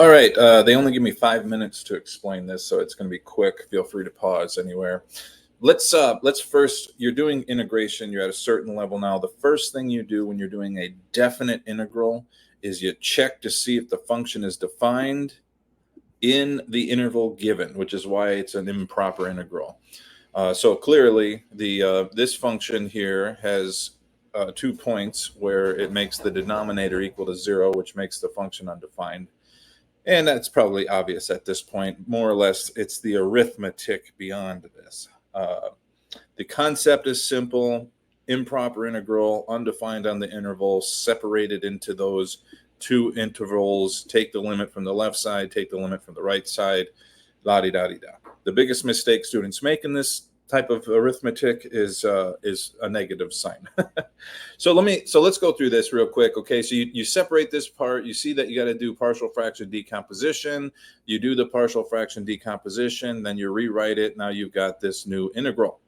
All right, they only give me 5 minutes to explain this, so it's going to be quick. Feel free to pause anywhere. Let's first, you're doing integration. You're at a certain level now. The first thing you do when you're doing a definite integral is you check to see if the function is defined in the interval given, which is why it's an improper integral. So clearly, this function here has 2 points where it makes the denominator equal to 0, which makes the function undefined. And that's probably obvious at this point. More or less, it's the arithmetic beyond this. The concept is simple: improper integral, undefined on the interval, separated into those 2 intervals. Take the limit from the left side, take the limit from the right side, la-di-da-di-da. The biggest mistake students make in this type of arithmetic is a negative sign. So let's go through this real quick. Okay, so you separate this part. You see that you got to do partial fraction decomposition. You do the partial fraction decomposition, then you rewrite it. Now you've got this new integral,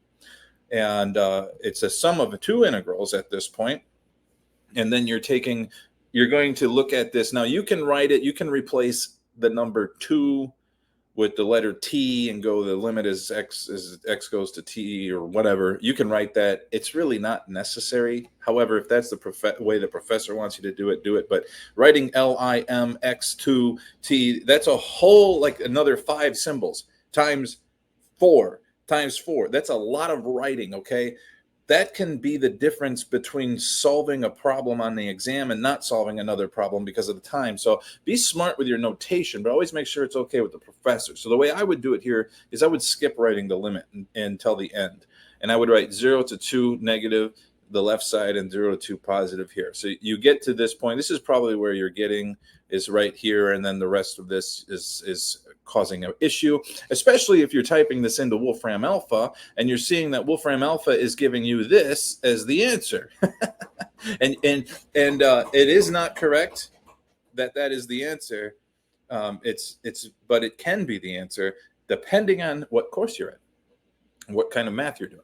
and it's a sum of 2 integrals at this point. And then you're going to look at this. Now you can write it. You can replace the number 2 with the letter t and go, the limit is x goes to t or whatever. You can write that. It's really not necessary. However, if that's the way the professor wants you to do it. But writing lim x2 t, that's a whole, like, another 5 symbols times 4. That's a lot of writing, okay? That can be the difference between solving a problem on the exam and not solving another problem because of the time. So be smart with your notation, but always make sure it's okay with the professor. So the way I would do it here is I would skip writing the limit until the end. And I would write 0 to 2 negative, the left side, and 0 to 2 positive here. So you get to this point. This is probably where you're getting, is right here. And then the rest of this is causing an issue, especially if you're typing this into Wolfram Alpha and you're seeing that Wolfram Alpha is giving you this as the answer. and it is not correct that is the answer. But it can be the answer depending on what course you're in, what kind of math you're doing.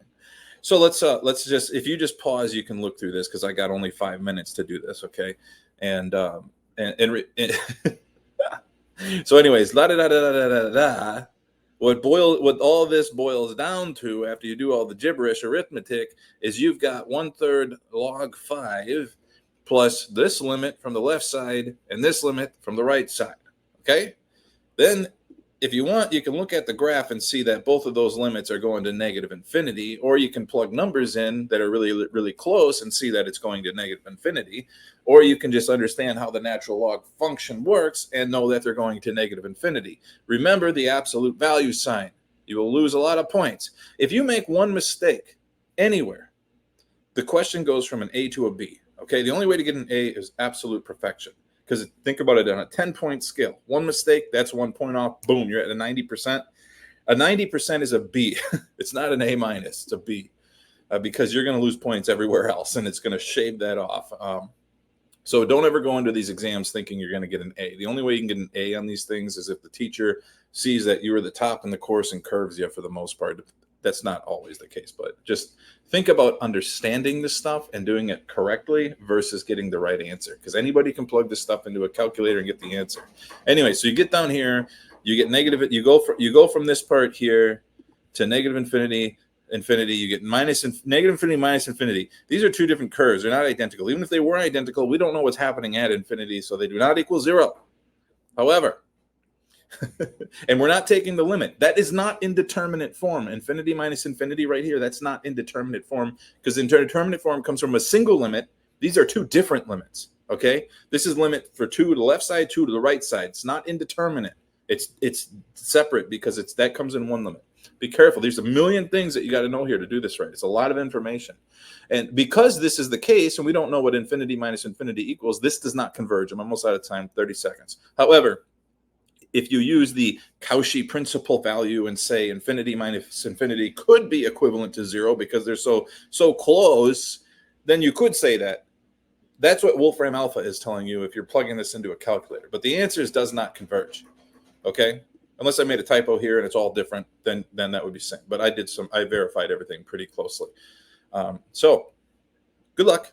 So let's just, if you just pause, you can look through this because I got only 5 minutes to do this, okay? And so anyways, what all this boils down to, after you do all the gibberish arithmetic, is you've got 1/3 log 5 plus this limit from the left side and this limit from the right side, okay? Then if you want, you can look at the graph and see that both of those limits are going to negative infinity, or you can plug numbers in that are really, really close and see that it's going to negative infinity, or you can just understand how the natural log function works and know that they're going to negative infinity. Remember the absolute value sign. You will lose a lot of points. If you make one mistake anywhere, the question goes from an A to a B, okay? The only way to get an A is absolute perfection. Because think about it on a 10-point scale. One mistake, that's 1 point off. Boom, you're at a 90%. A 90% is a B. It's not an A minus. It's a B. Because you're going to lose points everywhere else, and it's going to shave that off. So don't ever go into these exams thinking you're going to get an A. The only way you can get an A on these things is if the teacher sees that you were the top in the course and curves you for the most part. That's not always the case, but just think about understanding this stuff and doing it correctly versus getting the right answer, because anybody can plug this stuff into a calculator and get the answer. Anyway, so you get down here, you get negative, you go from this part here to negative infinity, you get negative infinity minus infinity. These are 2 different curves. They're not identical. Even if they were identical, we don't know what's happening at infinity, so they do not equal 0. However, and we're not taking the limit. That is not indeterminate form. Infinity minus infinity right here, that's not indeterminate form, because indeterminate form comes from a single limit. These are 2 different limits, okay? This is limit for 2 to the left side, 2 to the right side. It's not indeterminate. It's separate because that comes in one limit. Be careful. There's a million things that you got to know here to do this right. It's a lot of information. And because this is the case, and we don't know what infinity minus infinity equals, this does not converge. I'm almost out of time, 30 seconds. However, if you use the Cauchy principal value and say infinity minus infinity could be equivalent to 0 because they're so close, then you could say that. That's what Wolfram Alpha is telling you if you're plugging this into a calculator. But the answer does not converge, okay? Unless I made a typo here and it's all different, then that would be same. But I verified everything pretty closely. So good luck.